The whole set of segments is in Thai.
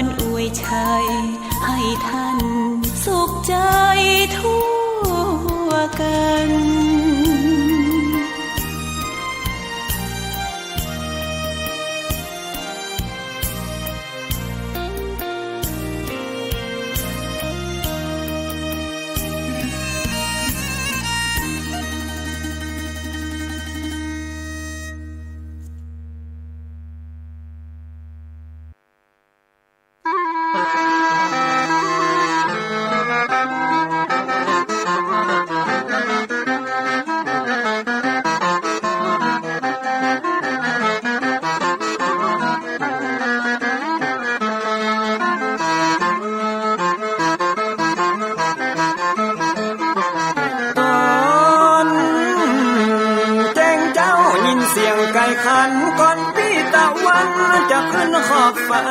รอวยชัยให้ท่านสุขใจทั่วกันขันก่อนพี่ตะวันจะขึ้นขอบฟ้า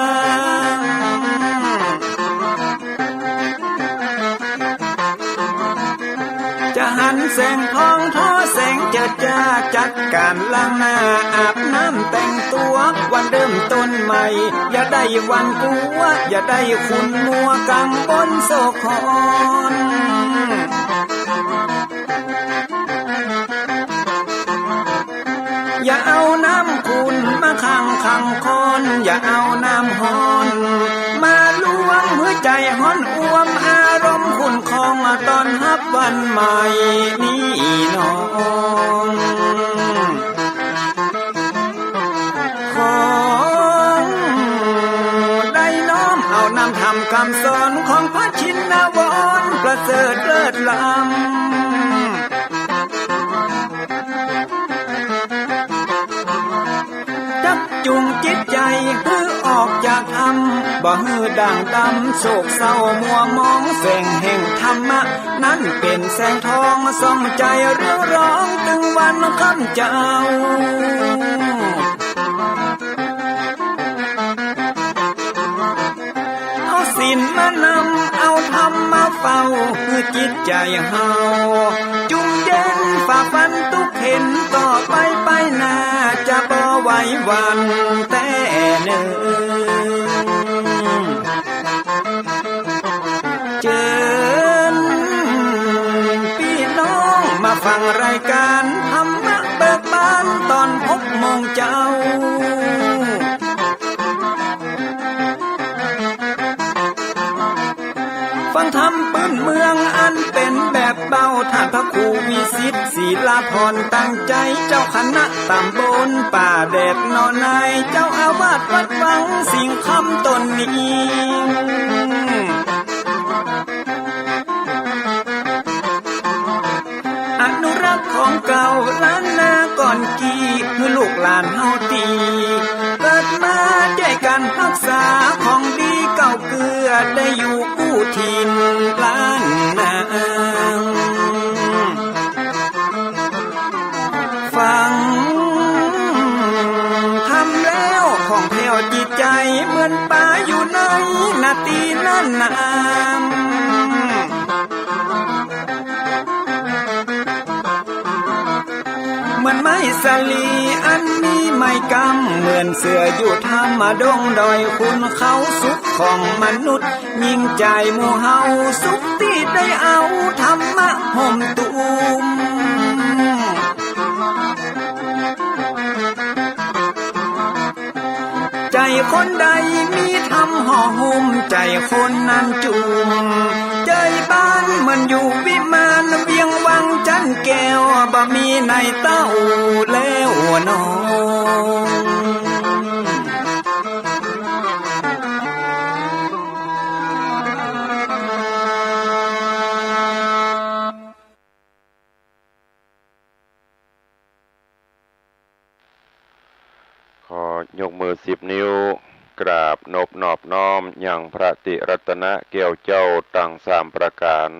จะหันแสงทองทอแสงเจิดจ้าจัดการล้างหน้าอาบน้ำแต่งตัววันเริ่มต้นใหม่อย่าได้วันกลัวอย่าได้ขุ่นมัวกังบนโศกอนอย่าเอาน้ำขุ่นมาขังคอนอย่าเอาน้ำฮ้อนมาลวงหัวใจฮ้อนอ้วมอารมณ์ขุ่นคองมาตอนรับวันใหม่นี้น้องของได้น้อมเอานำทำคำสอนของพระชินวรประเสริฐเลิศล้ำจุงจิตใจเพื่อออกจากธรรมบ่ฮือด่างดำโศกเศร้ามัวมองแสงแห่งธรรมะนั้นเป็นแสงทองส่องใจเรียวร้องถึงวันค่ำเจ้าเอาศีลมานำเอาธรรมมาเฝ้าเพื่อจิตใจเฮาจุงเย็นฝ่าฟันทุกเห็นต่อไปหน้าจะบ่ไหววันแต่หนึ่งเจิญพี่น้องมาฟังรายการธรรมะเบิกบานตอน6 โมงเจ้าฟังธรรมปืนเมืองอันเป็นแบบเบาท่านพระครูวิสิทธิ์ศิลาภรณ์ตั้งใจเจ้าคณะตำบลป่าแดดนอนในเจ้าอาวาสวัดวังสิ่งคำตนนี้อนุรักษ์ของเก่าล้านนาก่อนกี่คือลูกหลานเฮาตีเกิดมาด้วยกันรักษาของดีเก่าเกือได้อยู่กู้ถิ่นล้านนาฟังทำแล้วของแผ่วจิตใจเหมือนป่าอยู่ในนาทีนั้นนามเหมือนไม้สลีอันมีไม้กำเหมือนเสืออยู่ธรรมดงดอยคุณเขาสุขของมนุษย์ยิ่งใจหมู่เฮาสุขที่ได้เอาธรรมะห่มตุมใจคนใดมีธรรมห่อหุ้มใจคนนั้นจุมใจบ้านมันอยู่วิมานเวียงวังจันแก้วบ่มีในเต้าแล้วน้องขอยกมือ10 นิ้วกราบนบนอบน้อมอย่างพระติรัตนะแก้วเจ้าตั้ง3 ประการ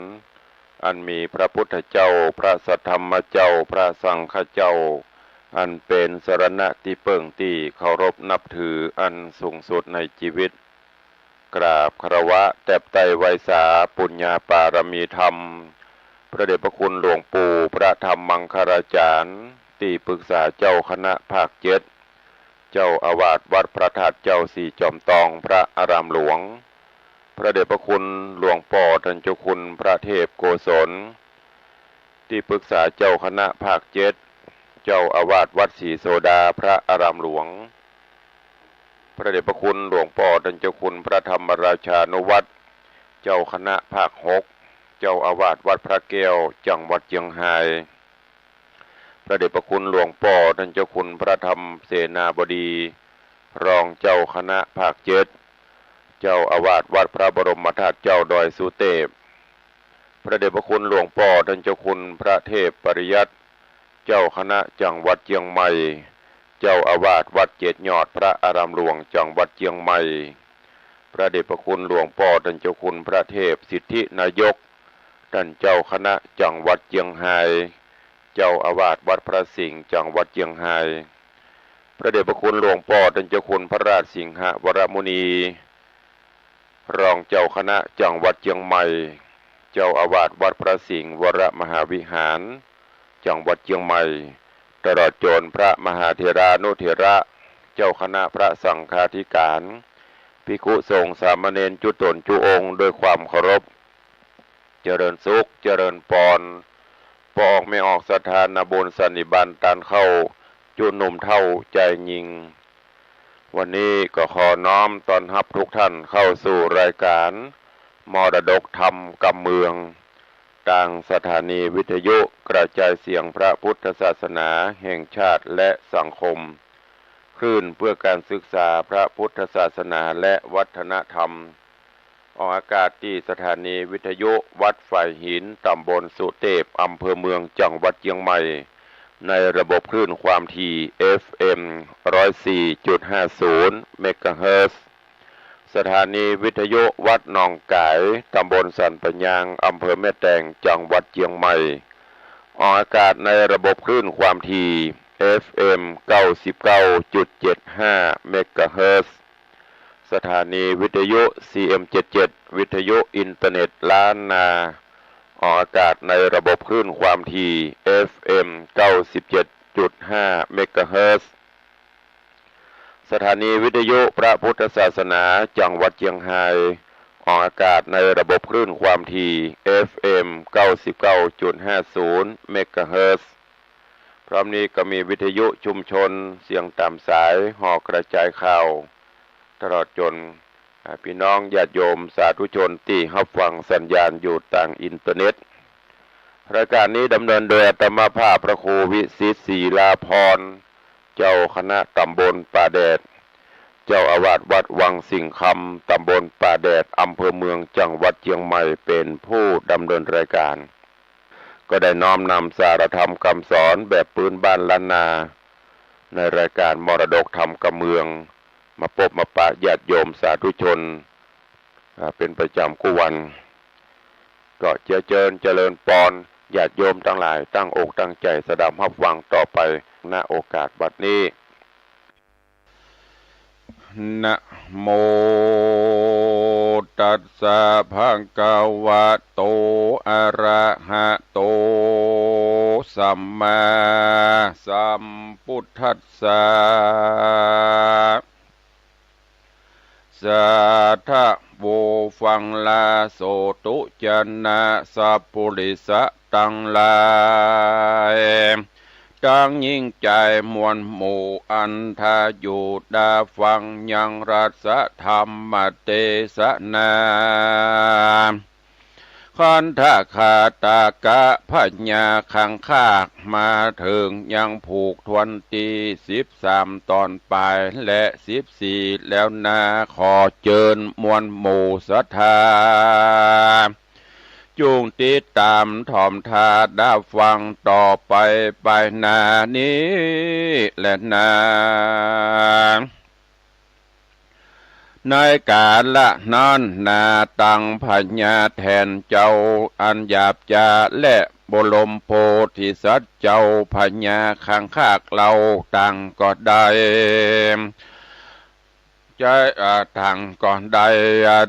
อันมีพระพุทธเจ้าพระสัทธรรมเจ้าพระสังฆเจ้าอันเป็นสรณะที่เปิ่งที่เคารพนับถืออันสูงสุดในชีวิตกราบคารวะแตบไตไวสาปุญญาปารมีธรรมพระเดชพระคุณหลวงปู่พระธรรมมังคลาจารย์ที่ปรึกษาเจ้าคณะภาค7 เจ้าอาวาสวัดพระธาตุเจ้าสี่จอมตองพระอารามหลวงพระเดชพระคุณหลวงพ่อท่านเจ้าคุณพระเทพโกศลที่ปรึกษาเจ้าคณะภาคเจ็ดเจ้าอาวาสวัดศรีโสดาพระอารามหลวงพระเดชพระคุณหลวงพ่อท่านเจ้าคุณพระธรรมราชานุวัตรเจ้าคณะภาคหกเจ้าอาวาสวัดพระแก้วจังหวัดเชียงรายพระเดชพระคุณหลวงพ่อท่านเจ้าคุณพระธรรมเสนาบดีรองเจ้าคณะภาคเจ็ดเจ้าอาวาสวัดพระบรมธาตุเจ้าดอยสุเทพพระเดชพระคุณหลวงพ่อท่านเจ้าคุณพระเทพปริยัติเจ้าคณะจังหวัดเชียงใหม่เจ้าอาวาสวัดเจ็ดยอดพระอารามหลวงจังหวัดเชียงใหม่พระเดชพระคุณหลวงพ่อท่านเจ้าคุณพระเทพสิทธินายกท่านเจ้าคณะจังหวัดเชียงรายเจ้าอาวาสวัดพระสิงห์จังหวัดเชียงรายพระเดชพระคุณหลวงพ่อท่านเจ้าคุณพระราชสิงหวรมุนีรองเจ้าคณะจังหวัดเชียงใหม่เจ้าอาวาสวัดพระสิงห์วรมหาวิหารจังหวัดเชียงใหม่ตลอดจนพระมหาเถรานุเถระเจ้าคณะพระสังฆาธิการภิกขุสงฆ์สามเณรจุตนจุองค์ด้วยความเคารพเจริญสุขเจริญปอนปออกไม่ออกสถานบุญสันนิบาตตานเข้าจุหนุ่มเท่าใจยิงวันนี้ก็ขอน้อมต้อนรับทุกท่านเข้าสู่รายการมรดกธรรมกำเมืองทางสถานีวิทยุกระจายเสียงพระพุทธศาสนาแห่งชาติและสังคมคลื่นเพื่อการศึกษาพระพุทธศาสนาและวัฒนธรรมออกอากาศที่สถานีวิทยุวัดฝ่ายหินตำบลสุเทพอำเภอเมืองจังหวัดเชียงใหม่ในระบบคลื่นความถี่ FM 104.50 เมกะเฮิรตซ์สถานีวิทยุวัดหนองกายตำบลสันปะยางอำเภอแม่แตงจังหวัดเชียงใหม่ออกอากาศในระบบคลื่นความถี่ FM 99.75 เมกะเฮิรตซ์สถานีวิทยุ CM77 วิทยุอินเทอร์เน็ตล้านนาออกอากาศในระบบคลื่นความถี่ FM 97.5 เมกะเฮิรตซ์สถานีวิทยุพระพุทธศาสนาจังหวัดเชียงรายออกอากาศในระบบคลื่นความถี่ FM 99.50 เมกะเฮิรตซ์พร้อมนี้ก็มีวิทยุชุมชนเสียงตามสายห่อกระจายข่าวตลอดจนพี่น้องญาติโยมสาธุชนที่รับฟังสัญญาณอยู่ต่างอินเทอร์เน็ตรายการนี้ดำเนินโดยอาตมาภาพพระครูวิสิตศรีลาภรณ์เจ้าคณะตำบลป่าแดดเจ้าอาวาสวัดวังสิงห์คำตำบลป่าแดดอำเภอเมืองจังหวัดเชียงใหม่เป็นผู้ดำเนินรายการก็ได้น้อมนำสารธรรมคำสอนแบบพื้นบ้านล้านนาในรายการมรดกธรรมกำเมืองมาพบมาปะญาติโยมสาธุชนเป็นประจำกุวันก็เจริญปอนญาติโยมทั้งหลายตั้งอกตั้งใจสดับรับฟังต่อไปณโอกาสบัดนี้นะโมตัสสะภะคะวะโตอะระหะโตสัมมาสัมพุทธัสสะสัทธะโวฟังลาโสตุจนะสัพพุริสะตังหลายตั้งยิ่งใจมวลหมู่อันทาอยู่ดาฟังยังรัสธรรมเทศนาคันทะขาตากะพัญญาขังคากมาถึงยังผูกทวนตี13ตอนปลายและ14แล้วนาขอเจิญมวลหมู่ศรัทธาจุงติดตามถ่อมทาได้ฟังต่อไปนานี้และนาในกาลละนั้นนาตังพญาแทนเจ้าอันหยาบจาและบรมโพธิสัตว์เจ้าพญาขังคากเราตังก็ได้ ใจทางก่อนใด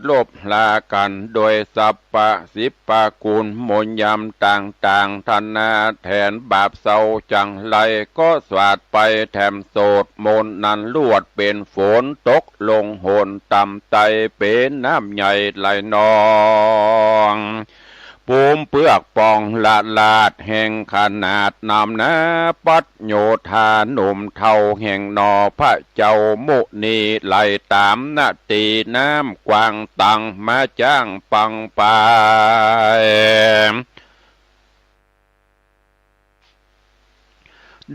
ลบลากันโดยสัพปะสิปะกุลมนยำต่างๆธนาแทนบาปเศร้าจังไรก็สวาดไปแถมโสดมนนั้นลวดเป็นฝนตกลงโหนต่ำไตเป็นน้ำใหญ่ไหลนองปูมเปลือกปองละลาดแห่งขนาดนำนาปัดโยธาหนุ่มเท่าแห่งนอพระเจ้ามุนีไหลตามนาตีน้ำกวางตังมาจ้างปังไป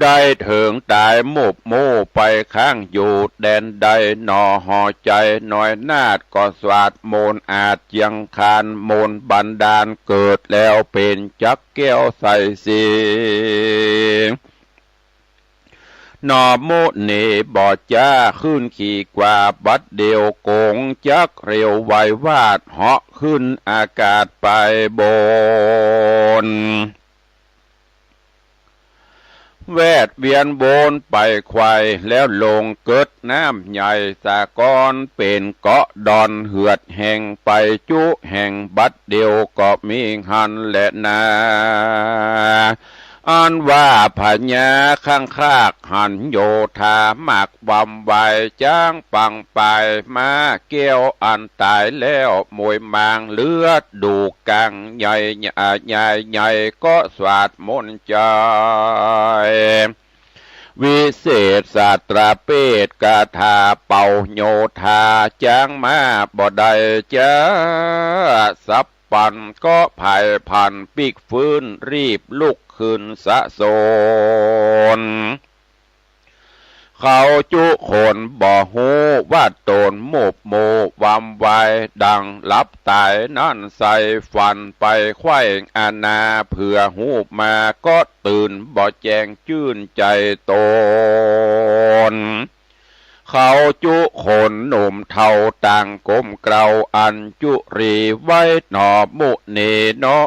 ได้ถึงตายมุบมูไปข้างอยู่แดนใดหนอห่อใจหน่อยนาดก็สวาดโมนอาจยังคานโมนบันดาลเกิดแล้วเป็นจักแก้วใส่สีนอมุนีบอดจ้าขึ้นขี่กว่าบัดเดียวโกงจักเร็วไววาดเหาะขึ้นอากาศไปบนแวดเวียนโบนไปควายแล้วลงเกิดน้ำใหญ่สากรเป็นเกาะดอนเหือดแห่งไปจุแห่งบัดเดียวก็มีหันและนาอันว่าพญาข้างคากหันโยธามากบำไวจ้างปังไปมาเกี้ยวอันตายแล้วมวยมางเลือดดูกังใหญ่ใหญ่ก็สวาดมนต์ใจวิเศษศาสตราเปตกาถาเป่าโยธาจ้างมาบ่ได้จ้าสับปันก็ภายพันปีกฟื้นรีบลุกขึ้นสะโซนเขาจุคนบ่หูว่าตนโมบโมวำไวดังลับตายนั่นใส่ฟันไปไข่อาณาเผื่อหูมาก็ตื่นบ่แจงชื่นใจตนเขาจุคนหนุ่มเท่าต่างก้มเกลาอันจุรีไว้หนอมุนีน้อ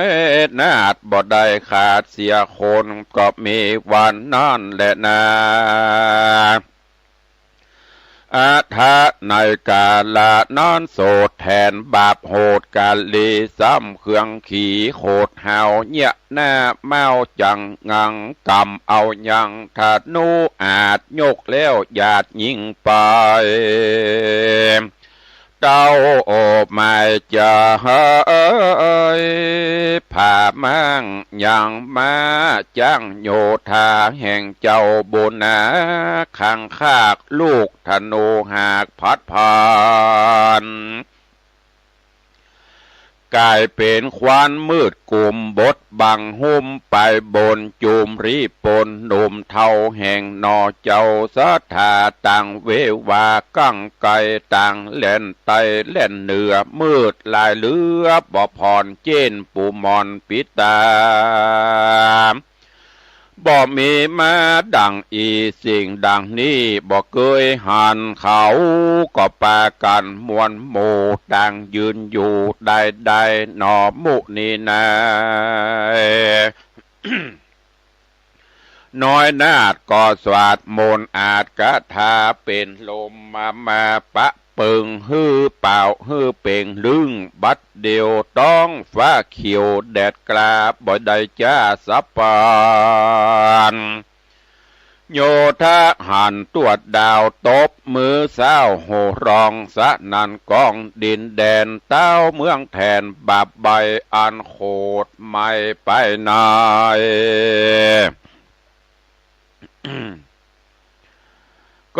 ยนาดบ่ได้ขาดเสียคนก็มีวันนั่นแหละนาอาทะในกาลานอนโสดแทนบาปโหดกาลีซ้ำเครื่องขี่โคดหาวเนี่ยหน้าเมาจังงังกำเอายังถ้านูอาจยกแล้วหยาดยิงไปเต้าโอบไม่จะเฮ้ยผ่ามั่งยังมาจ้างโยธาแห่งเจ้าบุญนาขังคากลูกธนูหากพัดผ่านกลายเป็นควันมืดกลุ่มบดบังหุ้มไปบนจุมรีปนหนุ่มเท่าแห่งนอเจ้าสะทาต่างเววากั้งไกต่างเล่นไตเล่นเหนือมืดลายเลือบ่พรเจนปูมอนปิตาบ่มีมาดังอีสิ่งดังนี้บ่เคยหันเขาก็ปากันมวนหมู่ดังยืนอยู่ได้หนอมุนีนา น้อยนาดก็สวาดมนต์อาจกะทาเป็นลมมาปะเปิงฮือเป่าฮือเป่งลึงบัดเดียวต้องฟ้าเขียวแดดกลาบ่ได้จ้าสับปานโยธาหันตรวจดาวตบมือเศร้าโหรองสะนันกองดินแดนเต้าเมืองแทนบาปใบอันโคดไม่ไปไหน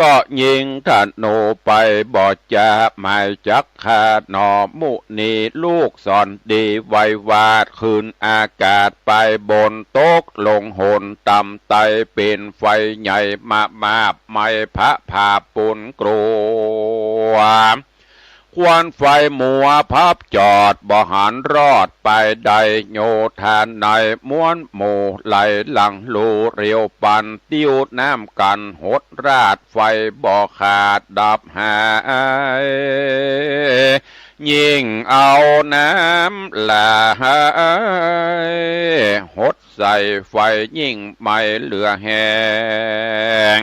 ก็ยิงธนูไปบอดจะไม่จักขาดหนอมุนีลูกสอนดีไววาดคืนอากาศไปบนตกลงหนต่ำไตเป็นไฟใหญ่มาไม่พระผาปุนกลัวควันไฟมัวพับจอดบ่หันรอดไปใดโยธานในม้วนหมู่ไหลหลังลูเรียวปันติ้วน้ำกันหดราดไฟบ่ขาดดับหายยิ่งเอาน้ำลายหดใส่ไฟยิ่งไม่เหลือแห้ง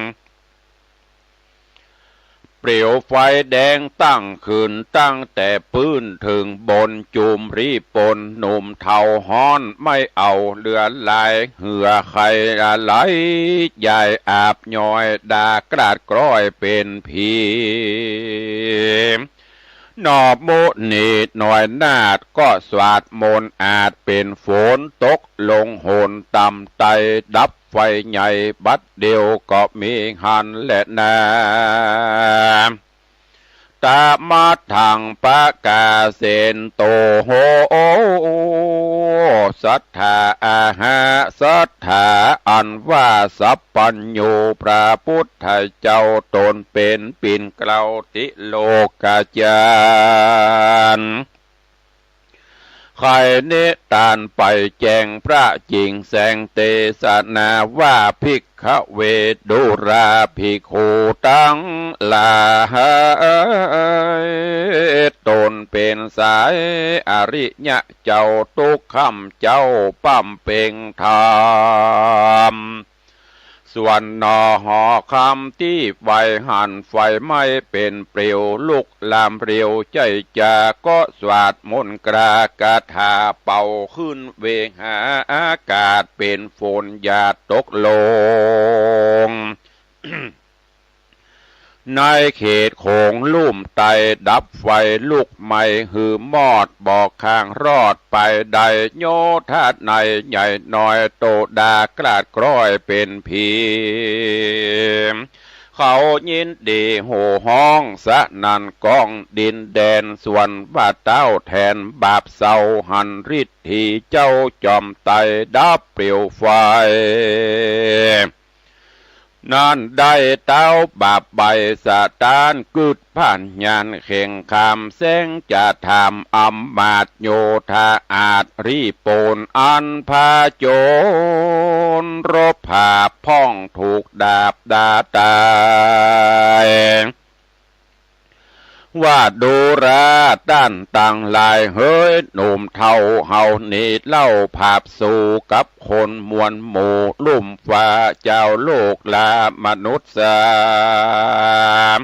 เปลวไฟแดงตั้งขึ้นตั้งแต่ปื้นถึงบนจุมรีปนหนุ่มเทาฮ้อนไม่เอาเลือไหลเหือใครไหลใหญ่อาบย้อยดากราดกร้อยเป็นผีนอบโมนีดหน่อยนาดก็สวาดมนต์อาจเป็นฝนตกลงโหนต่ำไตดับไฟใหญ่บัดเดียวก็มีหันและนาตามาทางปะกาเซนโตโหศรัทธาอาหาศรัทธาอันว่าสัพพัญญูพระพุทธเจ้าตนเป็นปิ่นเกลาติโลกาจารย์ใครเนตานไปแจงพระจริงแสงเตสนาว่าภิกขเวดุราภิกขุตั้งหลายตนเป็นสายอริยะเจ้าทุกคำเจ้าปั้มเป่งธรรมส่วนนอหอคำที่ไฟหันไฟไม่เป็นเปลวลุกลามเปลวใจจาก็สวาดมนต์กรากาถาเป่าขึ้นเวหาอากาศเป็นฝนหยาดตกลง ในเขตโขงลุ่มไตดับไฟลุกไหม้หือมอดบอกข้างรอดไปใดโยธาในใหญ่น้อยโตดากราดกร้อยเป็นผีเขายินดีโห่ห้องสะนันกองดินแดนส่วนบาเต้าแทนบาปเศร้าหันฤทธีเจ้าจอมไตดับเปลวไฟนั่นได้เต้าบาปใบสะตานกึดผ่านยานเข่งคำแสงจะทำอำมาตโยธาอาจรีโปนอันพาโจรรบผาพ่องถูกดาบดาตายว่าดูราด้านต่างลายเฮ้ยหนุ่มเท่าเฮานี่เล่าภาพสู่กับคนมวลหมู่ลุ่มฟ้าเจ้าโลกลามนุษย์สาม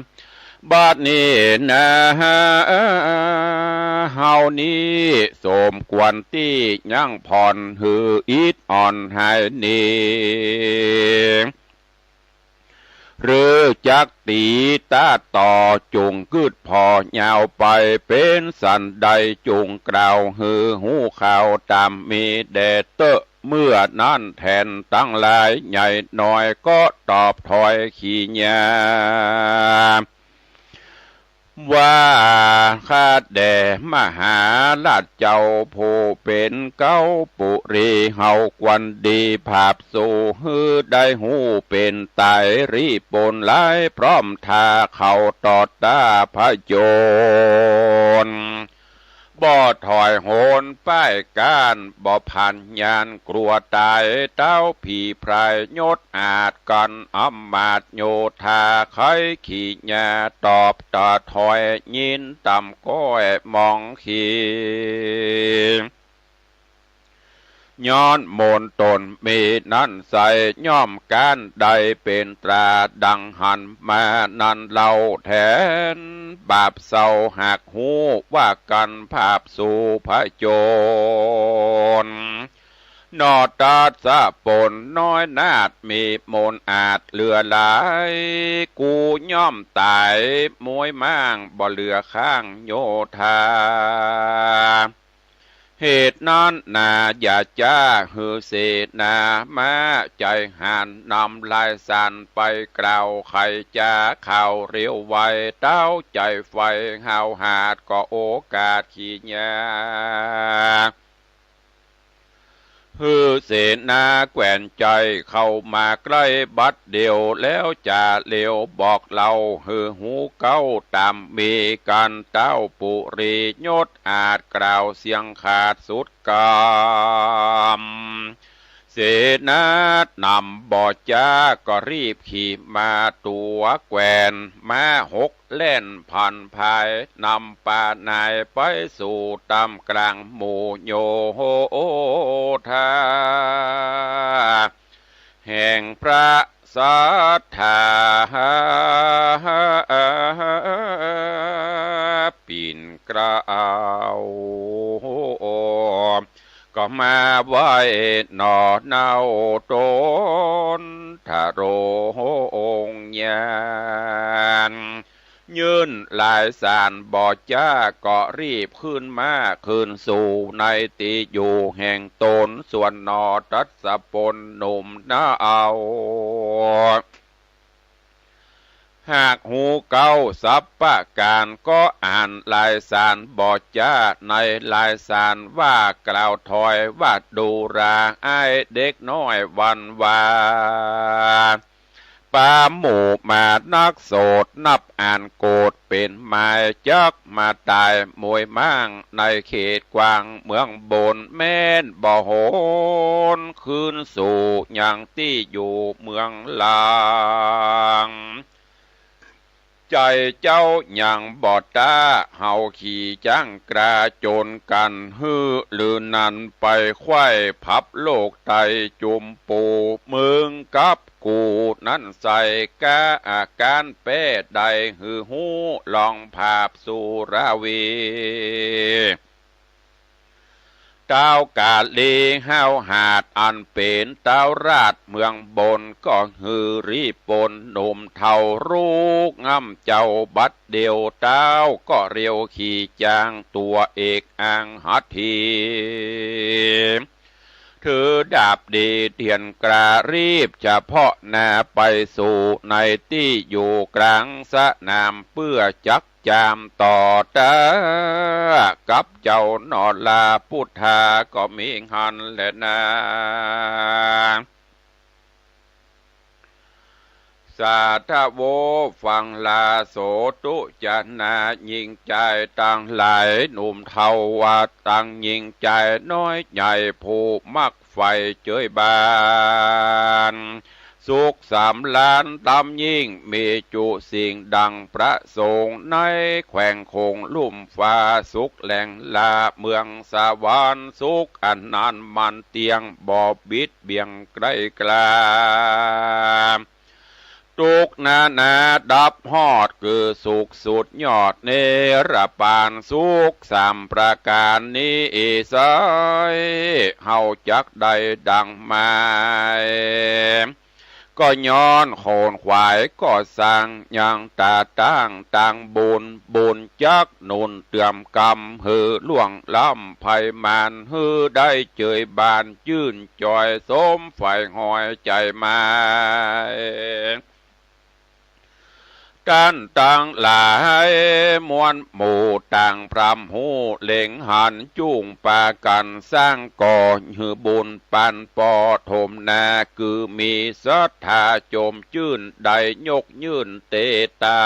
บัดนี้นะเฮานี้สมควรที่ยังผ่อนหืออิดอ่อนหายนี้หรือจักตีตาต่อจุงกึดพอยาวไปเป็นสันใดจุงกล่าวหือหูข่าวตามมีแดดเตอะเมื่อนั้นแทนตั้งหลายใหญ่น้อยก็ตอบถอยขี้ยาว่าข้าแด่มหาราชเจ้าผู้เป็นเก้าปุรีเฮากวนดีภาพสู่ฮือได้หูเป็นตายรีปนหลายพร้อมทาเขาตอดตาพระโจรบ่ถอยโหนป้ายการบ่พันยานกลัวตายเต้าผีพรายยศอาจกันอำมาตโยธาไขขี่ยาตอบตาถอยยินต่ำก้อยมองขีย้อนมนตนมีนั่นใส่ย่อมการใดเป็นตราดังหันมานั่นเล่าแทนบาปเศร้าหักหูว่ากันภาพสู่พระโจรนอตาสะปนน้อยนาดมีมนอาจเหลือหลายกูย่อมตายมวยมั่งบ่เหลือข้างโยธาเหตุนั้นนาอย่าจ้าหือเสนามาใจหันนำลายสันไปกล่าวใครจะข่าวเรียวไวเต้าใจไฟหาวหาดก็โอกาสขี้ยาฮือเสนาแกว่นใจเข้ามาใกล้บัดเดียวแล้วจะเลี้ยวบอกเราฮือหูเก้าตามมีกันเต้าปุรียศอาจกล่าวเสียงขาดสุดกามเสนานำบ่อจาก็รีบขี่มาตัวแกวนมาหกเล่นผ่านภายนำป่านายไปสู่ตำกลางหมู่โยโหธาแห่งพระ ศรัทธาปิ่นกล่าวก็มาไหว้หนอเนาตนทาโรองค์ญาณยืนลายสารบอจ้าก็รีบขึ้นมาขึ้นสู่ในติอยู่แห่งตนส่วนนอทัศปนหนุ่มน้าเอาหากหูเก้าสับปะการก็อ่านลายสารบอจ้าในลายสารว่ากล่าวถอยว่าดูราไอเด็กน้อยวันวาปาหมู่มานักโสดนับอ่านโกดเป็นหมายจักมาตายมวยมั่งในเขตกวางเมืองบนแม่นบ่โหนคืนสู่อย่างที่อยู่เมืองลางใจเจ้าอย่างบอดตาเฮาขี่จ้างกระโจนกันฮือหรือนันไปไข้พับโลกไตจุมปูมึงกับกูนั่นใส่กาอาการเป้ใดฮือหูลองภาพสุราวีเต้ากาลีห้าวหาดอันเป็นเต้าราดเมืองบนก็ฮือรีปนหนุ่มเท่ารูกงำเจ้าบัดเดียวเต้าก็เรียวขี่จางตัวเอกอ่างหัตถีถือดาบดีเทียนกรารีบจะเพาะนาไปสู่ในที่อยู่กลางสนามเพื่อจักจามต่อตากับเจ้านอลาพุทธาก็มีหันแหละนาสาธโวฟังลาโสตุจนายิงใจตั้งหลายหนุ่มเทาวาตั้งยิงใจน้อยใหญ่ผู้มักไฟเจยบานสุข3 ล้านตำยิ่งมีจุสิ่งดังประสงค์ในแขวงคงลุ่มฟ้าสุขแหล่งลาเมืองสวรรค์สุขอันนานมันเตียงบ่อบิดเบียงไกลกลาทุกนาดับฮอดคือสุขสุดยอดเนรปานสุข3 ประการนี้สายเฮาจักได้ดังมาก็ย้อนโคนขวายก็สั่งยังตาตั้งต่างบุญจักนุนเตือมกำหือล่วงล้ำภัยมานหือได้เจยบานยื่นจอยสมไฟหอยใจมาการต่างหลายมวลหมู่ต่างพรำหูเล่งหันจุ่งปากันสร้างก่อหือบุญปันปอถมนาคือมีศรัทธาโจมจื่นได้ยกยื่นเตตา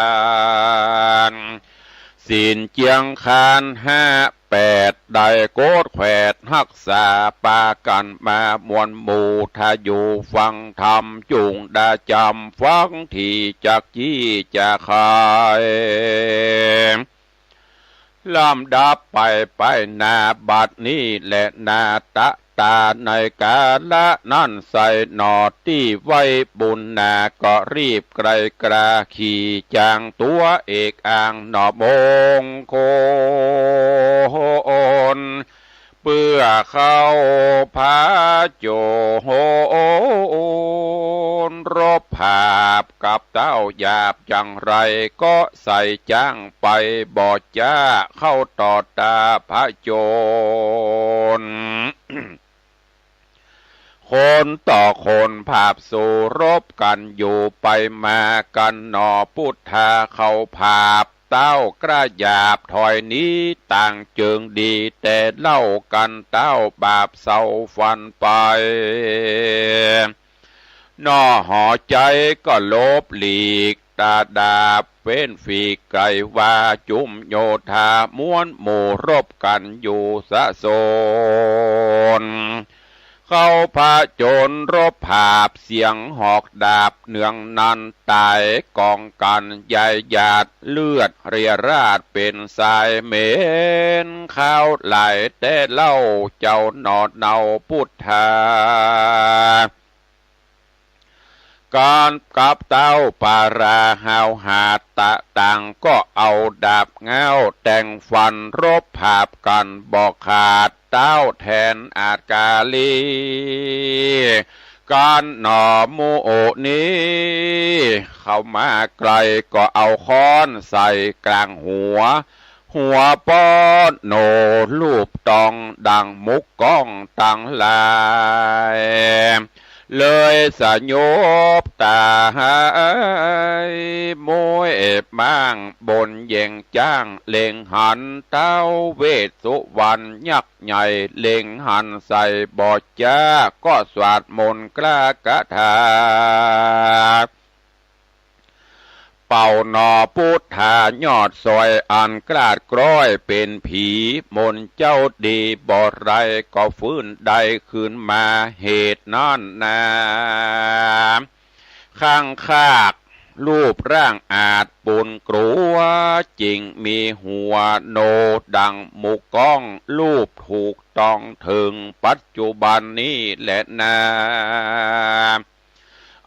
นศีลเจียงคาน58ได้โกดแขวดหักษาปากันมามวลหมู่ทาอยู่ฟังธรรมจุงดาจำฟังที่จักจี้จะขายลำดับไปนาบัดนี้และนาตะตาในกาละนั่นใส่หนอที่ไว้บุญนาก็รีบไกลกราขี่จางตัวเอกอ่างหนอมงโคนเพื่อเข้าพาโจโหนรบภาพกับเต้าหยาบจังไรก็ใส่จ้างไปบอดจ้าเข้าต่อตาพระโจรคนต่อคนภาพสู่รบกันอยู่ไปมากันหนอพุทธาเข้าภาพเต้ากระหยาบถอยนี้ต่างเจิงดีแต่เล่ากันเต้าบาปเศร้าฟันไปนอห่อใจก็ลบหลีกตาดาบเฟ้นฝีกไกลว่าจุมโยธามวนหมู่รบกันอยู่สะโซนเข้าพาโจรรบภาพเสียงหอกดาบเนืองนันตายกองกันใหญ่หยาดเลือดเรียราดเป็นสายเหม็นข้าวไหลแต่เล่าเจ้าหนอดเนาพุทธา การกับเต้าปาราหาวหาดตะต่างก็เอาดาบเงาแต่งฟันรบภาพกันบอกขาดเต้าแทนอาจกาลีการหน่อมูโอนี้เข้ามาไกลก็เอาค้อนใส่กลางหัวป้อนโนลูบตองดังมุกก้องตังลายเลยสยบตาหายมวยบ้างบนเย่งจ้างเล็งหันเต้าเวทสุวรรณยักษ์ใหญ่เล็งหันใส่บอดจ้าก็สวดมนต์กล้ากะถาเป่าหนอพุทธายอดซอยอันกราดกร้อยเป็นผีมนเจ้าดีบอดไรก็ฟื้นได้คืนมาเหตุนั่นนาข้างคากรูปร่างอาจปุนกลัวจริงมีหัวโนดังหมุกก้องรูปถูกต้องถึงปัจจุบันนี้แหละนา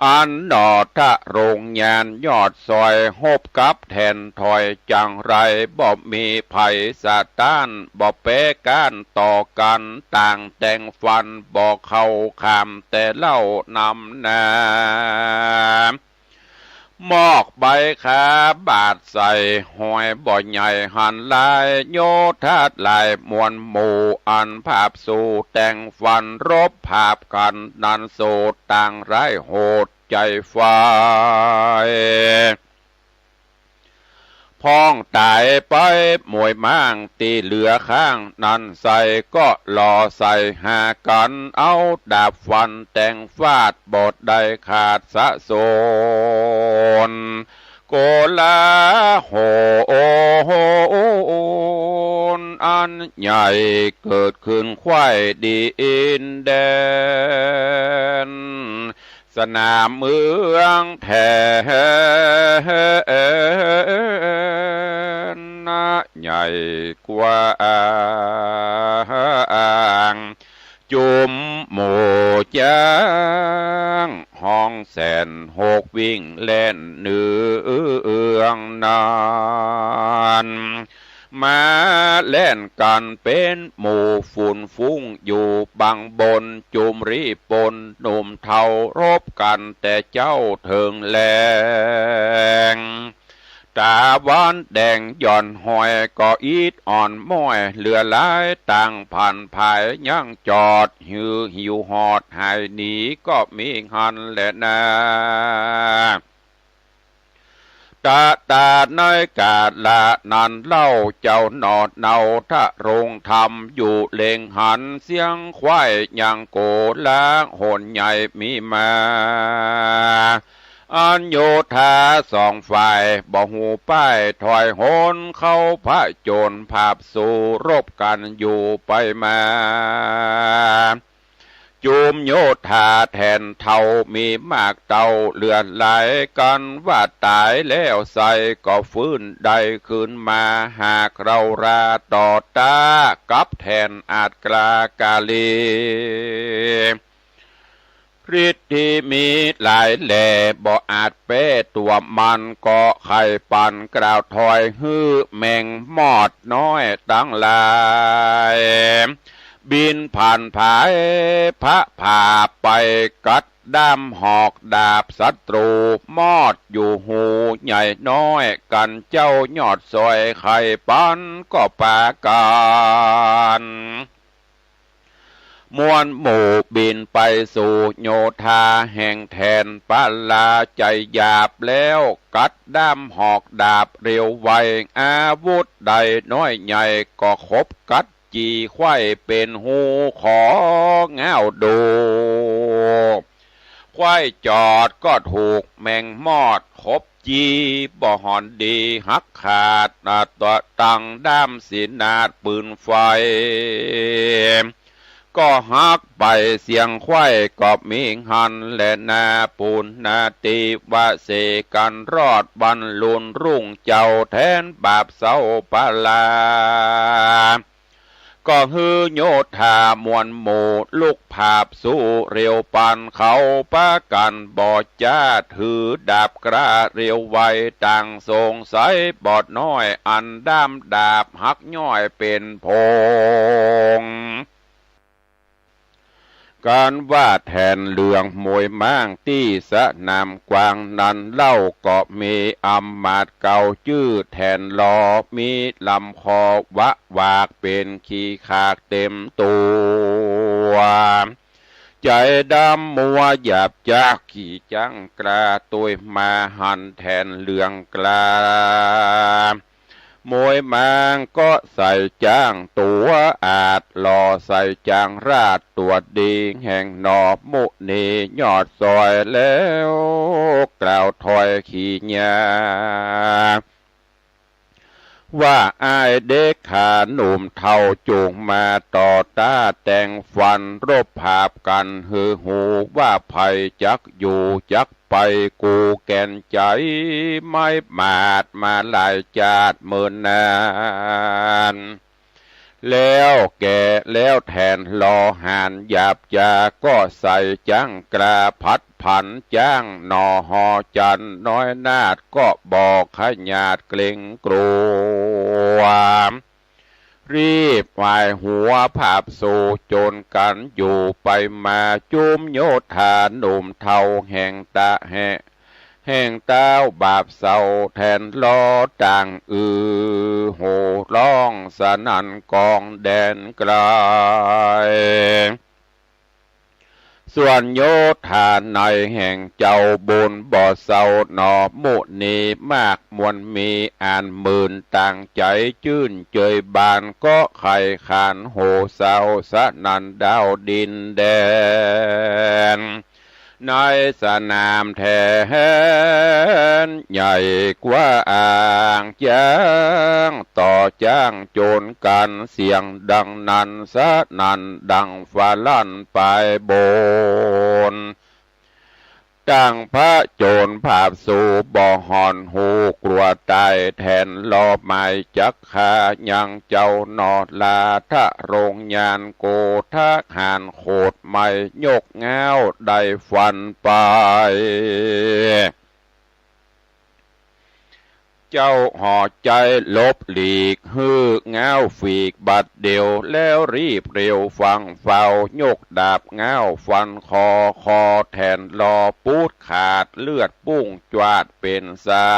อันดอทะโรงยานยอดซอยหบกับแทนถอยจังไรบ่มีภัยสะต้านบ่เป้การต่อกันต่างแต่งฟันบ่เข้าคำแต่เล่านำนามอกใบขาบาดใส่หอยบ่อใหญ่หันลายโยธาลายมวลหมู่อันภาพสู่แต่งฟันรบภาพกันนันโสดต่างไรโหดใจฝ่ายพ้องตายไปมวยมั่งตีเหลือข้างนั่นใส่ก็หล่อใส่หากันเอาดาบฟันแต่งฟาดบทใดขาดสะโซนโกลาโหนอันใหญ่เกิดขึ้นควายดินแดนสนามเมืองแทนนะใหญ่กว่าจุมโมจ้างห้องแสนหกวิ่งเล่นเนืองนานมาเล่นกันเป็นหมู่ฝุ่นฟุ้งอยู่บางบนจุมรีปนหนุ่มเทารบกันแต่เจ้าเถิงแลงตาหวานแดงย่อนหอยก็อีดอ่อนม้อยเหลือหลายต่างผ่านภายยังจอดหิวหอดหายหนีก็มีหันแหละนาตาในกาดละนันเล่าเจ้าหนอดเนาทะโรงทำอยู่เล็งหันเสียงควายยังโกล้างโหนใหญ่มีมาอันโยธาสองฝ่ายบ่หูป้ายถอยโหนเข้าพระโจรภาพสู่รบกันอยู่ไปมาจุมโยธาแทนเท่ามีมากเต่าเลือดไหลกันว่าตายแล้วใส่ก็ฟื้นได้คืนมาหากเราราต่อตากับแทนอาจกลากาลีฤทธิ์ที่มีหลายแหล่บ่อาจเป้ตัวมันก็ไข่ปั่นกล่าวถอยฮื้อแมงมอดน้อยตั้งหลายบินผ่านผายพระผ่าไปกัดด้ามหอกดาบศัตรูมอดอยู่หูใหญ่น้อยกันเจ้ายอดซอยไข่ปันก็ปาการมวลหมู่บินไปสู่โยธาแห่งแทนปาลาใจหยาบแล้วกัดด้ามหอกดาบเร็วไวอาวุธใดน้อยใหญ่ก็คบกัดจีไข่เป็นหูขอเงาดูควายจอดก็ถูกแมงมอดคบจีบ่หอนดีหักขาดตัวตังด้ามสีนาดปืนไฟก็หักไปเสียงควายก็มีหันและนาปูนนาติวะเสกันรอดบรรลุนรุ่งเจ้าแทนบาปเศร้าปาลา ก็ฮือโยธามวลหมู่ลูกภาพสู้เร็วปันเขาปะกันบอดจ้าถือดาบกระเร็วไวต่างสงสัยบอดน้อยอันด้ามดาบหักย่อยเป็นพงการว่าแทนเหลืองมวยม้างที่สนามกวางนั้นเล่าก็มีอำมาตย์เก่าชื่อแทนลอมีลำคอวะวากเป็นขี้ขากเต็มตัวใจดำมัวหยาบจากขี่จังกระตุยมาหันแทนเหลืองกลามวยมางก็ใส่จ้างตัวอาจหล่อใส่จางราดตัวดีแห่งหนอบมุนียอดซอยแล้วกล่าวถอยขี่ยาว่าอายเด็กขาหนุ่มเท่าจูงมาต่อตาแต่งฟันรบภาพกันฮือหูว่าภัยจักอยู่จักไปกูแก่นใจไม่มาดมาหลายจาดเมินนานแล้วแก่แล้วแทนรอหานหยาบจาก็ใส่จังกระพัดผันจ้างนอหอจันน้อยนาดก็บอกขญาดเกรงกลัวรีบวายหัวภาพสู่จนกันอยู่ไปมาจุมโยธาหนุ่มเทาแห่งตาแห่งเต้าบาปเศร้าแทนล้อต่างโห่ร้องสนั่นกองแดนไกลส่วนโยธาในแห่งเจ้าบุญบ่อเศร้าหนอมุนีมากมวลมีอ่านหมื่นต่างใจชื่นเจยบานก็ไข่ขานโหเศร้าสนันดาวดินแดนในสนามแทนใหญ่กว่าอ่างจ้างต่อจ้างโจรกันเสียงดังนั้นสนันดังฟ้าลั่นไปบนตั้งพระโจรภาพสู่บ่อหอนหูกลัวตายแทนลอไม้จักขายังเจ้านอดลาทะโรงยานโกทะหานโคดไม่ยกแง้วได้ฟันไปเจ้าห่อใจลบหลีกฮือเงาฝีกบัดเดียวแล้วรีบเร็วฟังเฝ้ายกดาบเงาฟันคอแทนรอปูดขาดเลือดปุ้งจวาดเป็นสา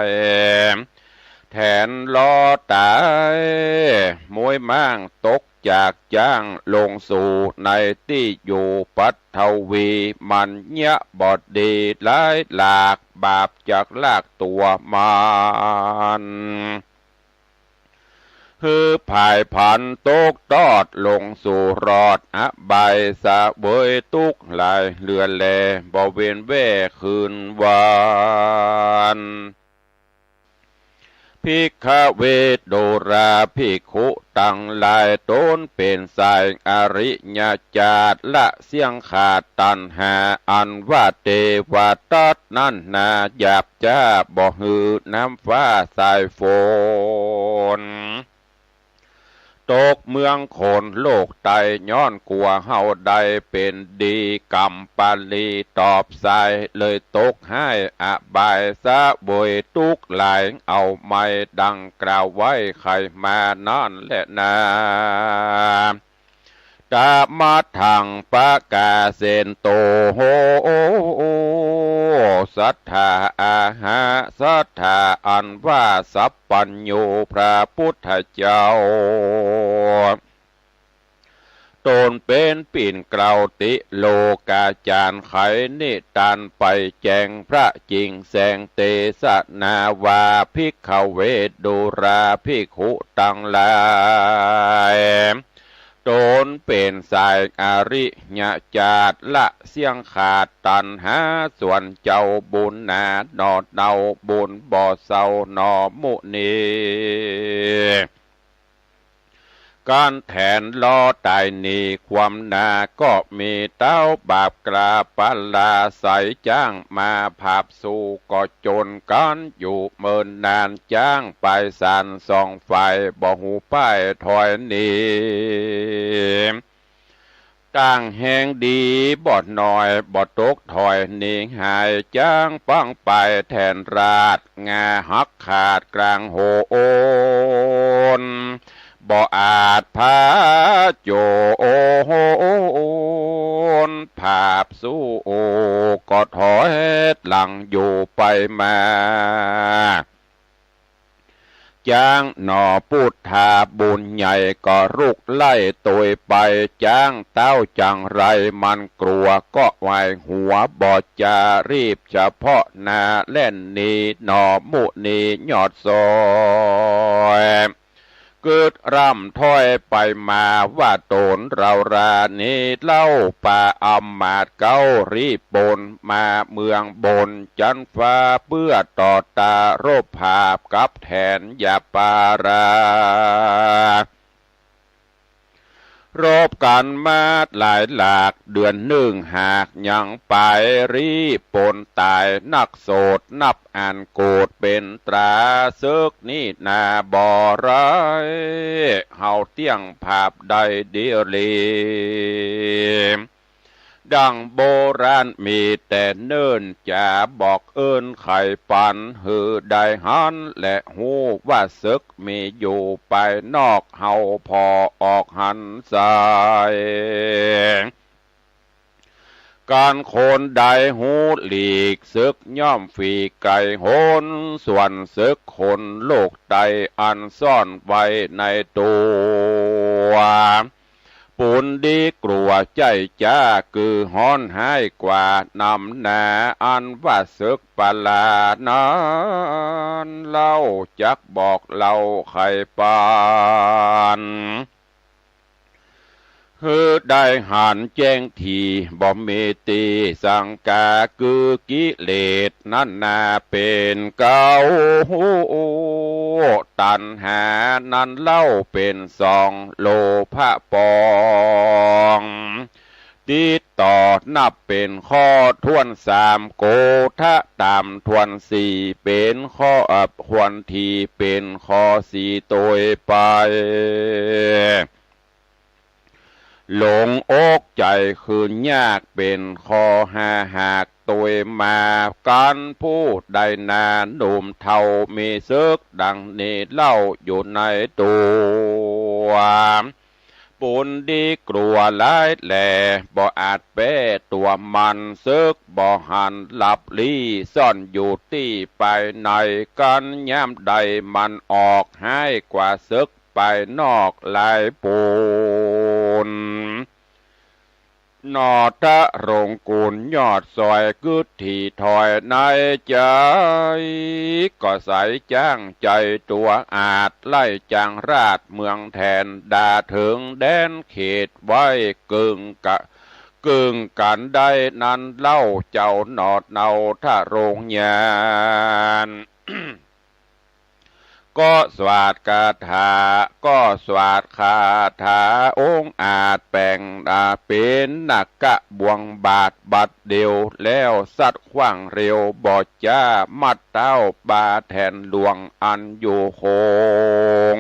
ยแทนรอตายมวยม้างตกจากจ้างลงสู่ในที่อยู่ปัททวีมันเยะบอดดีหลายหลากบาปจากลากตัวมันฮือภายผันตกตอดลงสู่รอดอบายสะเบยตุกลายเรือแลบ่เวียนแว่คืนวันภิกขเวทโดราภิกขุตั้งหลายตนเป็นสายอริยจาตละเสียงขาดตันหาอันว่าเทวตัดนั่นนาหยาบจ้าบ่หือน้ำฟ้าสายฝนตกเมืองโขนโลกไตย้อนกลัวเฮาใดเป็นดีกรรมปาลีตอบสายเลยตกให้อบายสะบวยตุกหลายเอาไม่ดังกล่าวไว้ใครมานั่นแหละนาตามาทางปะกาเซนโตโหสัทธาอาหาสัทธาอันว่าสัพปัญโยพระพุทธเจ้าตนเป็นปิ่นกล่าวติโลกาจารไขนิทานไปแจงพระจริงแสงเตสนาวาภิกขเวทดูราภิกขุตั้งหลายตนเป็นสายอริยจาตละเสียงขาดตันหาส่วนเจ้าบุญนาดอดเนาบุญบ่อเศร้าหนอมุนี การแทนล้อตายนี้ความนาก็มีเต้าบาปกราปลาใสจ้างมาภาพสู่ก็จนกันอยู่เมินนานจ้างไปสานสองไฟบ่หูป้ายถอยหนีต่างแห่งดีบอดหน่อยบอดตกถอยหนีหายจ้างปังไปแทนราดงาหักขาดกลางโหนบ่อาจพาโจโอโหนภาพสู้โอก็ถอยหลังอยู่ไปมาจ้างหน่อพูดทาบุญใหญ่ก็รุกไล่ตัวไปจ้างเต้าจังไรมันกลัวก็ไวหัวบอดจะรีบเฉพาะนาเล่นนี้หน่อมุนียอดซอยเกิดร่ำถ้อยไปมาว่าโตนเรารานี้เล่าป่าอำมาดเก้ารีบนมาเมืองบนจันฟ้าเพื่อต่อตารบภาพกับแทนยาปารารบกันมาหลายหลากเดือนหนึ่งหากยังไปรีปนตายนักโสดนับอ่านโกดเป็นตราซึกนี่นาบ่อไรเฮาเตี้ยงภาพใดเดียวลีดังโบราณมีแต่เนิ่นจะบอกเอิ้นไข่ปันหือได้หันและหูว่าศึกมีอยู่ไปนอกเฮาพอออกหันสายการโคนใดหูหลีกศึกย่อมฝีไก่โหนส่วนศึกคนโลกใดอันซ่อนไว้ในตัวปูนดีกลัวใจจ้าคือฮ้อนหายกว่านำนาอันว่าศึกปลานั้นเล่าจักบอกเล่าไข่ปานฮือได้หันแจ้งทีบ่มีตีสังกาคือกิเลสนั้นนาเป็นเก่าตัณหานั้นเล่าเป็นสองโลภะปองติดต่อนับเป็นข้อทวนสามโกทะตามทวนสี่เป็นข้อทวนทีเป็นข้อสี่ตัวไปหลงอกใจคืนยากเป็นคอหาหากตัวมาการพูดได้นานหนุ่มเท่ามีซึกดังนี้เล่าอยู่ในตัวปุนดีกลัวหลายแหล่บ่อาจแป้ตัวมันซึกบ่หันหลับลี้ซ่อนอยู่ที่ไปในกันย้ำใดมันออกให้กว่าซึกไปนอกลายปูนนอทะรงกุลยอดซอยกึดที่ถอยในใจก็ใสจ้างใจตัวอาจไล่จางราดเมืองแทนด่าถึงแดนเขตไว้กึ่งกันได้นั้นเล่าเจ้าหนอดเนาถ้าโรงยานก็สวาดคาถาก็สวาดคาถาองค์อาจแป่งเป็นนักกะบวงบาทบัดเดียวแล้วสัตว์ขว้างเร็วบอดจ้ามัดเต้าบาแทนหลวงอันอยู่คง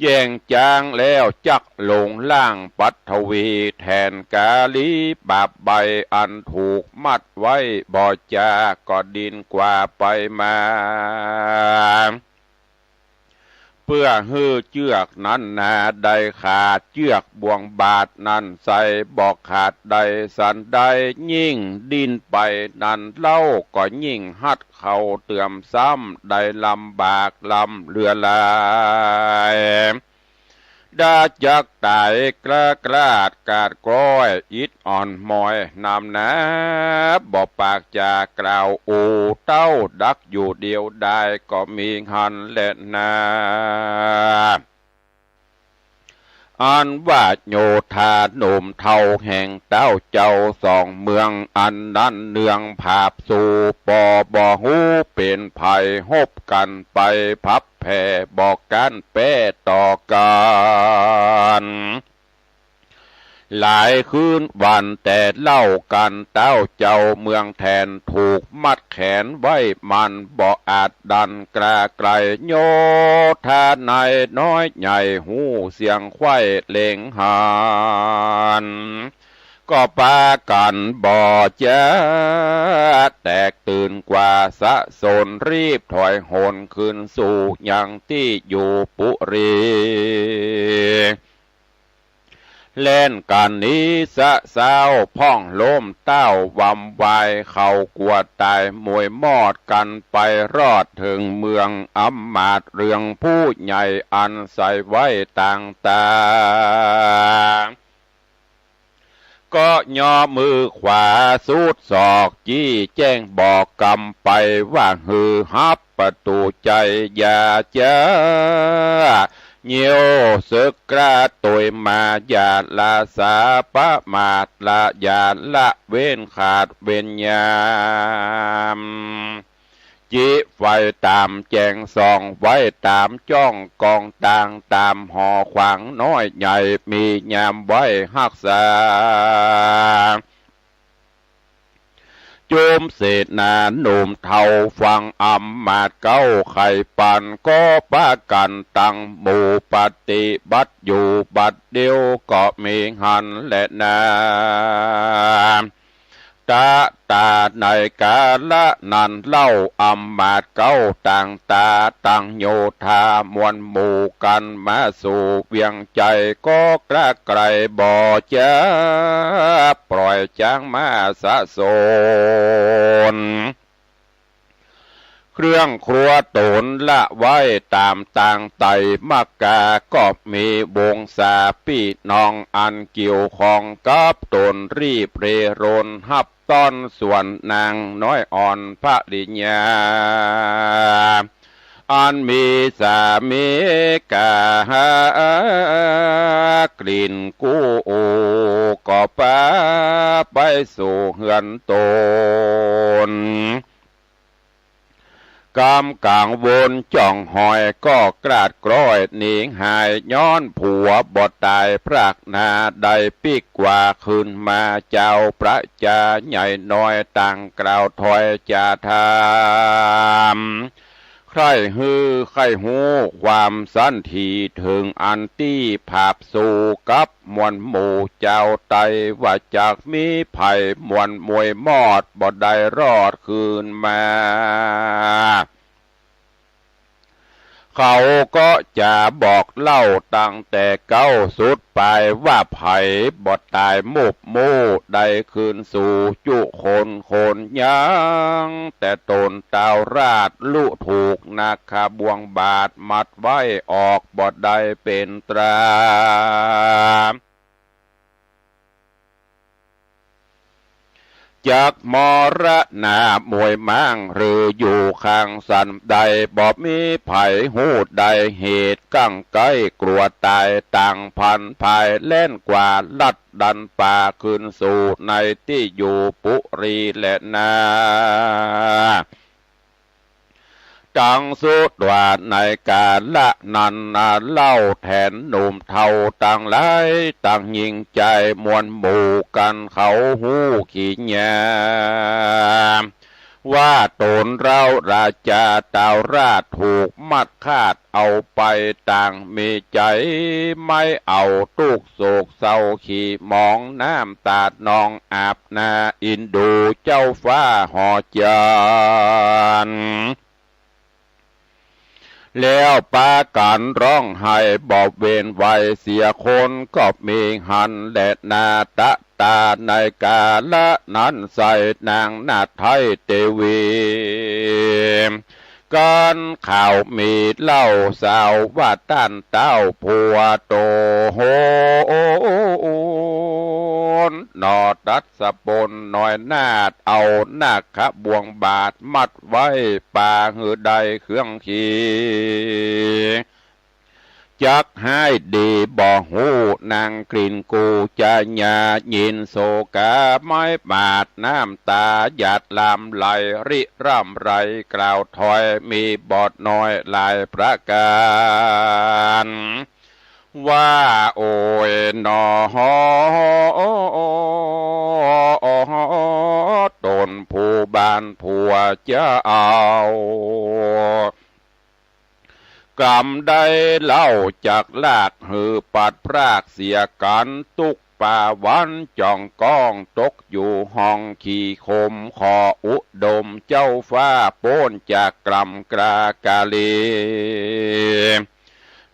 แย่งจางแล้วจักลงล่างปัทวีแทนกาลีบาปใบอันถูกมัดไว้บอดจาก็ดินกว่าไปมาเพื่อฮื้อเชือกนั้นนาได้ขาดเชือกบ่วงบาทนั้นใส่บอกขาดได้สันได้ยิ่งดินไปนั้นเล่าก็ยิ่งหัดเข้าเตื่อมซ้ำได้ลำบากลำเรือลายดาจักตายกล้ากลาดกาดกล้อยอิดอ่อนมอยนำนะบอกปากจากกล่าวโอเต้าดักอยู่เดียวได้ก็มีหันและนา อันว่าโยธาหนุ่มเท่าแห่งเต้าเจ้าสองเมืองอันนั้นเนืองภาพสู่ปอบ่หูเป็นภัยหบกันไปพับแผ่บอกกันแป้ต่อกันหลายคืนวันแต่เล่ากันเต้าเจ้าเมืองแทนถูกมัดแขนไว้มันบ่อาจดันกระไกลโยธาในน้อยใหญ่หูเสียงไข้เล่งหานก็ปากันบ่เจ้าแตกตื่นกว่าสะสนรีบถอยโหนขึ้นสู่ยังที่อยู่ปุรีเล่นกันนี้สะสาวพ่องล้มเต้าวำวายเขากลัวตายมวยมอดกันไปรอดถึงเมืองอำมาตย์เรื่องผู้ใหญ่อันใส่ไว้ต่างตาก็ย่อมือขวาสูดศอกจี้แจ้งบอกกำไปว่าฮือฮับประตูใจอย่าเจ้าเหี่ยวสึกกระตุยมาอย่าละสาปะมาดละอย่าละเว้นขาดเว้นยามจิไฟตามแจงส่องไว้ตามจ้องกองต่างตามหอขวางน้อยใหญ่มียามไว้หักษาโจมเศษนาหนุ่มเท่าฟังอำมาตย์เก้าไข่ปันก็ป้ากันตั้งหมู่ปฏิบัติอยู่บัดเดียวก็มีหันและนาตาในกาละนันเล่าอำมาตย์เก้าต่างตาตั้งโยธามวลหมู่กันมาสู่เวียงใจก็กระไกรบ่จะปล่อยจางมาสะสนเครื่องครัวตนละไว้ตามต่างไตมักกาก็มีวงสาพี่น้องอันเกี่ยวของกับตนรีบเรรนฮับต้อนส่วนนางน้อยอ่อนพระลิญญาอันมีสามีกากลิ่นกู้ก็ป้าไปสู่เฮือนตนกำกลางวนจ่องหอยก็กราดกร้อยหนีหายย้อนผัวบดตายพรากนาได้ปีกกว่าขึ้นมาเจ้าพระจาใหญ่น้อยต่างกล่าวถอยจะทำใครฮือใครหูความสันทีถึงอันตี้ภาพสู่กับมวลหมู่เจ้าไตว่าจากมีไผ่มวลมวยมอดบ่ได้รอดคืนมาเขาก็จะบอกเล่าตั้งแต่เก้าสุดไปว่าไผ่บดตายมุบมูได้คืนสู่จุคนยังแต่ตนเต้าราดลุถูกนาคาบวงบาทมัดไว้ออกบดได้เป็นตราจากมรณะมวยมั่งหรืออยู่ข้างสันใดบ่มีไผ่หูใดเหตุกั้งไกกลัวตายต่างพันภายเล่นกว่าลัดดันป่าขึ้นสู่ในที่อยู่ปุรีและนาจังสุดว่าในกาละนันนาเล่าแทนหนุ่มเท่าต่างหลายต่างยิงใจมวลหมู่กันเขาหูขี้แยมว่าตนเราราชาเต่าราชถูกมัดคาดเอาไปต่างมีใจไม่เอาตุกโศกเศร้าขี่มองน้ำตาดนองอาบนาอินดูเจ้าฟ้าหอจันแล้วปากันร้องไห้บอกเวนไว้เสียคนก็มีหันและนาตะตาในกาละนั้นใส่นางนาไทยเตวีการข่าวมีเล่าสาวว่าต้านเต้าผัวโตโหนอดัดสะปนหน่อยนาดเอานาคบวงบาทมัดไว้ป่าหือใดเครื่องขี จักให้ดีบ่หูนางกลิ่นกูจะญายินโศกาไม้บาดน้ำตาหยาดลำไหลริร่ำไรกล่าวถอยมีบอดน้อยหลายประการว่าโอ้ยหนอตนผู้บ้านผัวจะเอากรรมได้เล่าจากลากหือปัดพรากเสียกันตุกป่าวันจ่องก้องตกอยู่ห้องขี่คมขออุดมเจ้าฟ้าโป้นจากกรรมกรากาลี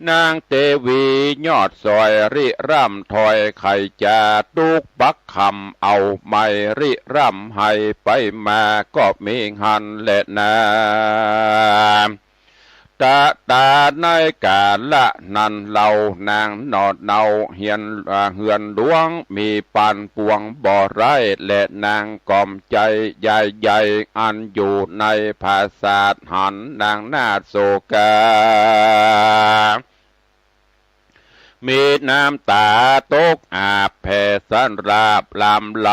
นางเตวียอดซอยริร่ำถอยไข่จาตุกปักคำเอาไม่ริร่ำให้ไปมาก็มีหันและนาตาในกาละนันเหล่านางนอดเนาเฮือนหลวงมีปานปวงบ่อไรและนางกอมใจใหญ่อันอยู่ในภาษาหันนางนาโศกามีน้ำตาตกอาบแผ่สันราบลำไหล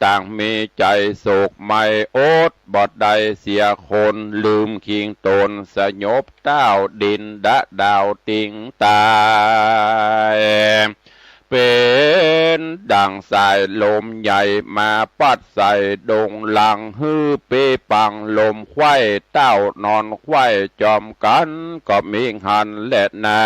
ต่างมีใจโศกไม่อดบอดใดเสียคนลืมคิงตนสยบเต้าดินดะดาวติงตายเป็นดังสายลมใหญ่มาปัดใส่ดงหลังฮือเปปังลมไข้เต้านอนไข้จอมกันก็มีหันและนา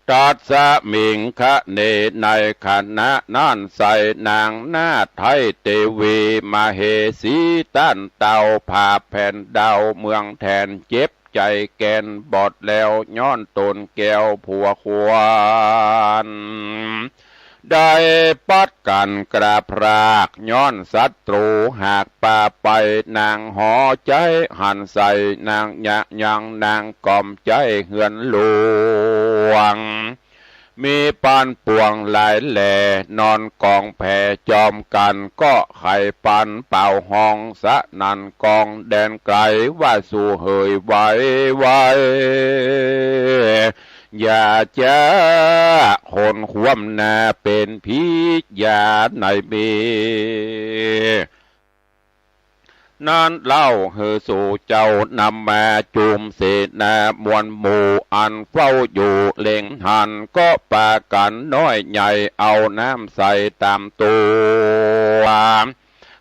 ตัดสะมิงคะเนในขณะนั้นใส่นางหน้าไทยเตวีมาเหสีตั้นเต่าผาแผ่นดาวเมืองแทนเจ็บใจแกนบอดแล้วย้อนตนแก้วผัวควรได้ปัดกันกระพรากย้อนศัตรูหากป่าไปนางหอใจหันใส่นางยังนางกอมใจเหือนหลวงมีปานปวงหลายแหล่นอนกองแผ่จอมกันก็ไข่ปันเป่าห้องสะนันกองแดนไกลว่าสู่เหยไว้อย่าจะคนควมนาเป็นพิยาในเบนั่นเล่าเฮอสู่เจ้านำมาจุมเสนามวลหมู่อันเฝ้าอยู่เล็งหันก็ปากันน้อยใหญ่เอาน้ำใส่ตามตัว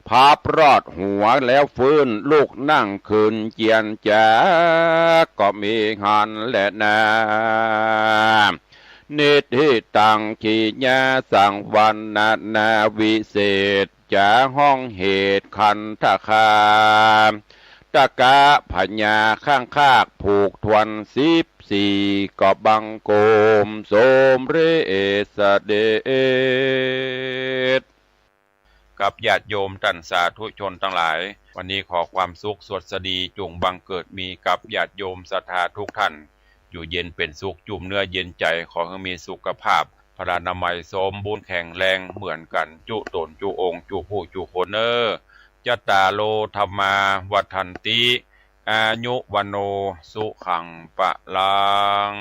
ภาพรอดหัวแล้วฟื้นลูกนั่งคืนเจียนจาก็มีหันและนานิทิตังขีญาสังวันนาวิเศษจะห้องเหตุคันทคาตะกะพญาข้างคากผูกทวน14ก็บังโกมโสมเรสเดชกับญาติโยมท่านสาธุชนทั้งหลายวันนี้ขอความสุขสวัสดีจงบังเกิดมีกับญาติโยมศรัทธาทุกท่านอยู่เย็นเป็นสุขจุ่มเนื้อเย็นใจขอให้มีสุขภาพพลานามัยสมบูรณ์แข็งแรงเหมือนกันจุตนจุองค์จุผู้จุคนจัตตาโลธรรมาวัฏันติอายุวโนสุขังปะลัง